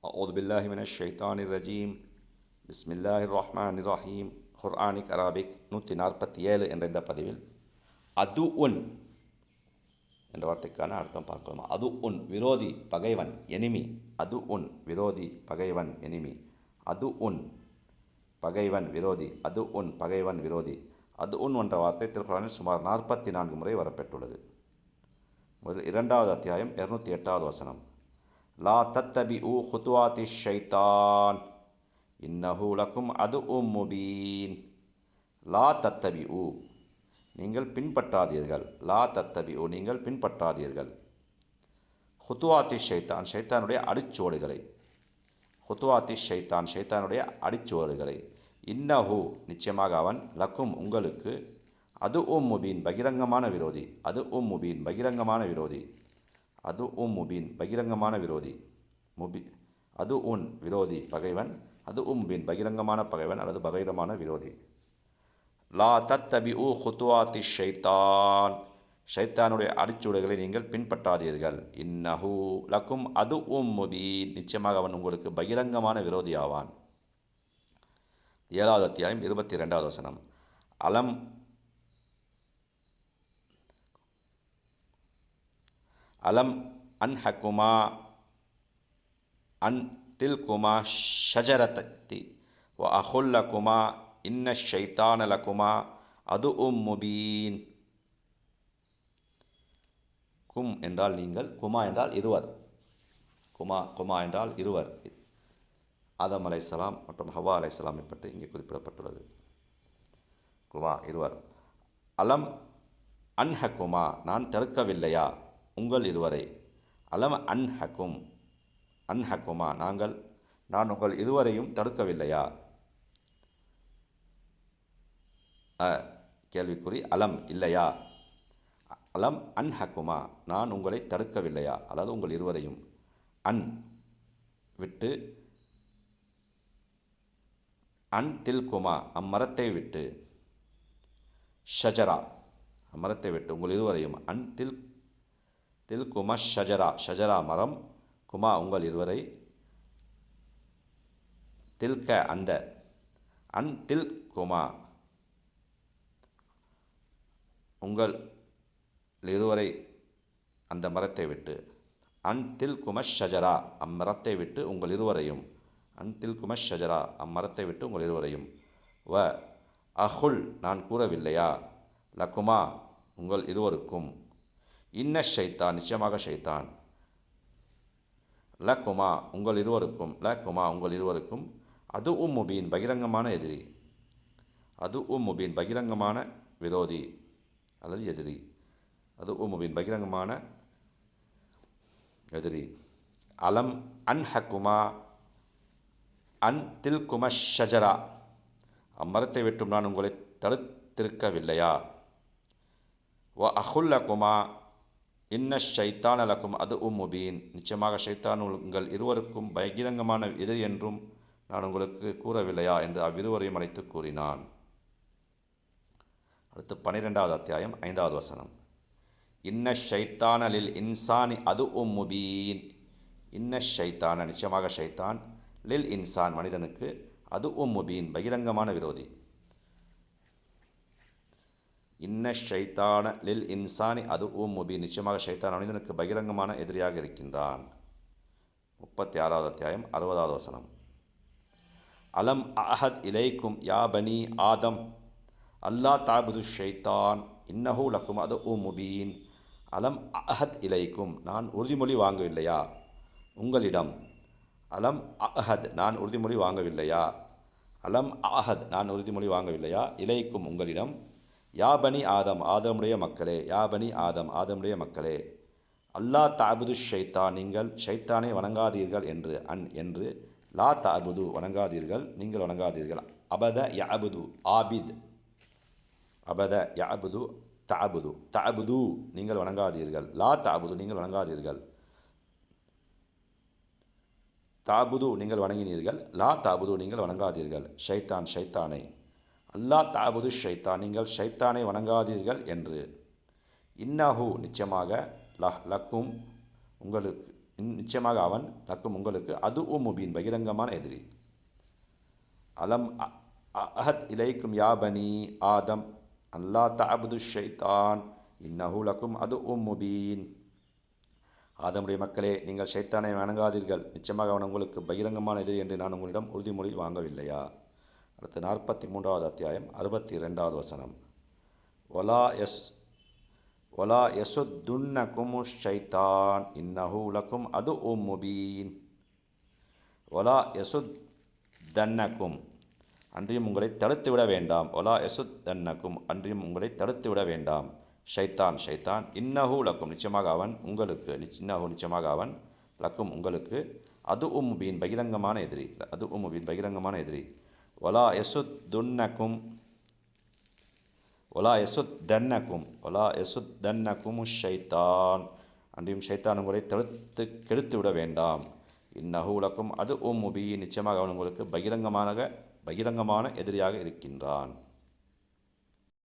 அவுது பில்லாஹி மினஷ் ஷைத்தானிர் ரஜீம். பிஸ்மில்லாஹிர் ரஹ்மானிர் ரஹீம். குர்ஆனிக் அரபிக் 147 என்ற இந்த பதிவில் அது உன் என்ற வார்த்தைக்கான அர்த்தம் பார்க்கலாம். அது உன் விரோதி, பகைவன், எனிமி. அது உன் விரோதி, பகைவன், எனிமி. அது உன் பகைவன், விரோதி. அது உன் பகைவன், விரோதி. அது உன் என்ற வார்த்தை திருக்குர்ஆனில் சுமார் 44 முறை வரப்பெற்றுள்ளது. முதல் 2வது அத்தியாயம் 208வது வசனம். லா தத்தபிஉ குதுவாத்தி ஷைத்தான் இன்னஹு லக்கும் அதுஉம் முபீன். லா தத்தபிஉ நீங்கள் பின்பற்றாதீர்கள். லா தத்தபிஉ நீங்கள் பின்பற்றாதீர்கள். குதுவாத்தி ஷைத்தான் ஷைத்தானுடைய அடிச்சுவடுகளை. குதுவாத்தி ஷைத்தான் ஷைத்தானுடைய அடிச்சுவடுகளை. இன்னஹு நிச்சயமாக அவன் லக்கும் உங்களுக்கு அதுஉம் முபீன் பகிரங்கமான விரோதி. அதுஉம் முபீன் பகிரங்கமான விரோதி. அது உம் முபீன் பகிரங்கமான விரோதி. அது உன் விரோதி பகைவன். அது முபீன் பகிரங்கமான பகைவன் அல்லது பகிரமான விரோதி. லா தத்தபிஉ குதுவாத்தி ஷைத்தான் ஷைத்தானுடைய அடிச்சுவடுகளை நீங்கள் பின்பற்றாதீர்கள். இன்னஹு லக்கும் அது உம் முபீன் நிச்சயமாக அவன் உங்களுக்கு பகிரங்கமான விரோதி ஆவான். 7வது அத்தியாயம் 22வது வசனம். அலம் அன்ஹகுமா அன் தில்குமா ஷஜரத்தி வ அஹுல்லகுமா இன்ன ஷைத்தான லகுமா அதுஉம் முபீன். கும் என்றால் நீங்கள், குமா என்றால் இருவர். குமா என்றால் இருவர். ஆதம் அலைஹிஸ்ஸலாம் மற்றும் ஹவ்வா அலைஹிஸ்ஸலாமை பற்றி இங்கே குறிப்பிடப்பட்டுள்ளது. குமா இருவர். அலம் அன்ஹகுமா நான் தடுக்கவில்லையா உங்கள் இருவரை. அலம் அன்ஹகுமா நான் உங்கள் இருவரையும் தடுக்கவில்லையா. கேள்விக்குறி. அலம் இல்லையா. அலம் அன்ஹகுமா நான் உங்களை தடுக்கவில்லையா அல்லது உங்கள் இருவரையும். அன் விட்டு, அன் தில்குமா அம்மரத்தை விட்டு, ஷஜரா அம்மரத்தை விட்டு உங்கள் இருவரையும். அன் தில்குமா ஷஜரா மரம், குமா உங்கள் இருவரை, தில்க அந்த, அன் தில்குமா உங்கள் இருவரை அந்த மரத்தை விட்டு. அன் தில்கும ஷஜரா அம்மரத்தை விட்டு உங்கள் இருவரையும். அன் தில்கும ஷஜரா அம்மரத்தை விட்டு உங்கள் இருவரையும். வ அஹுல் நான் கூறவில்லையா, லகுமா உங்கள் இருவருக்கும். இன்ன ஷைத்தான் நிச்சயமாக ஷைத்தான், லகுமா உங்கள் இருவருக்கும், அதுஉம் முபீன் பகிரங்கமான எதிரி. அதுஉம் முபீன் பகிரங்கமான விரோதி அல்லது எதிரி. அதுஉம் முபீன் பகிரங்கமான எதிரி. அலம் அன்ஹகுமா அன் தில்கும ஷஜரா அம்மரத்தை விட்டும் நான் உங்களை தடுத்திருக்கவில்லையா. வ அஹுல்லகுமா இன்ன ஷைத்தான லக்கும் அதுஉம் முபீன் நிச்சயமாக ஷைத்தான் உங்கள் இருவருக்கும் பகிரங்கமான எதிரி என்றும் நான் உங்களுக்கு கூறவில்லையா என்று அவ்விருவரையும் அழைத்து கூறினான். அடுத்து 12வது அத்தியாயம் 5வது வசனம். இன்ன ஷைத்தான லில் இன்சானி அதுஉம் முபீன். இன்ன ஷைத்தான நிச்சயமாக ஷைத்தான், லில் இன்சான் மனிதனுக்கு, அதுஉம் முபீன் பகிரங்கமான விரோதி. இன்ன ஷைத்தான லில் இன்சானி அதுஉம் முபீன் நிச்சயமாக ஷைத்தான் மனிதனுக்கு பகிரங்கமான எதிரியாக இருக்கின்றான். 36வது அத்தியாயம் 60வது வசனம். அலம் அஹத் இலைக்கும் யா பனி ஆதம் அல்லா தாபுது ஷைத்தான் இன்னஹு லக்கும் அதுஉம் முபீன். அலம் அஹத் இலைக்கும் நான் உறுதிமொழி வாங்கவில்லையா உங்களிடம். அலம் அஹத் நான் உறுதிமொழி வாங்கவில்லையா. அலம் அஹத் நான் உறுதிமொழி வாங்கவில்லையா இலைக்கும் உங்களிடம். யா பனி ஆதம் ஆதமுடைய மக்களே. யா பனி ஆதம் ஆதமுடைய மக்களே. அல்லா தாபுது ஷைத்தான் நீங்கள் ஷைத்தானை வணங்காதீர்கள் என்று. லா தாபுது வணங்காதீர்கள் நீங்கள் வணங்காதீர்கள். அபத யஅபுது ஆபித். அபத யஅபுது தஅபுது நீங்கள் வணங்காதீர்கள். லா தாபுது நீங்கள் வணங்காதீர்கள். தாபுது நீங்கள் வணங்கினீர்கள். லா தாபுது நீங்கள் வணங்காதீர்கள். ஷைத்தானை. அல்லா தாபுது ஷைத்தான் நீங்கள் ஷைத்தானை வணங்காதீர்கள் என்று. இன்னஹு நிச்சயமாக லக்கும் நிச்சயமாக அவன் லக்கும் உங்களுக்கு அது முபீன் பகிரங்கமான எதிரி. அலம் அஹத் இலைக்கும் யா பனி ஆதம் அல்லா தஅபுது ஷைத்தான் இன்னஹு லக்கும் அது முபீன். ஆதமுடைய மக்களே, நீங்கள் ஷைத்தானை வணங்காதீர்கள், நிச்சயமாக அவன் உங்களுக்கு பகிரங்கமான எதிரி என்று நான் உங்களிடம் உறுதிமொழி வாங்கவில்லையா? அடுத்து 43வது அத்தியாயம் 62வது வசனம். ஒலா யசுத்துன்னகும் ஷைத்தான் இன்னஹு லக்கும் அது முபீன். ஒலா யசுத்தன்னகும் அன்றியும் உங்களை தடுத்துவிட வேண்டாம். ஒலா யசுத்தன்னகும் அன்றியும் உங்களை தடுத்துவிட வேண்டாம். ஷைத்தான் இன்னஹு லக்கும் நிச்சயமாக அவன் உங்களுக்கு நிச்சயமாக அவன் லக்கும் உங்களுக்கு அது முபீன் பகிரங்கமான எதிரி. அது முபீன் பகிரங்கமான எதிரி. ஒலா யசுத்தன்னகும் ஷைத்தான் அன்றியும் ஷைத்தான் உங்களை கெடுத்து விட வேண்டாம். இன்னஹு லக்கும் அது முபீன் நிச்சயமாக அவன் உங்களுக்கு பகிரங்கமான எதிரியாக இருக்கின்றான்.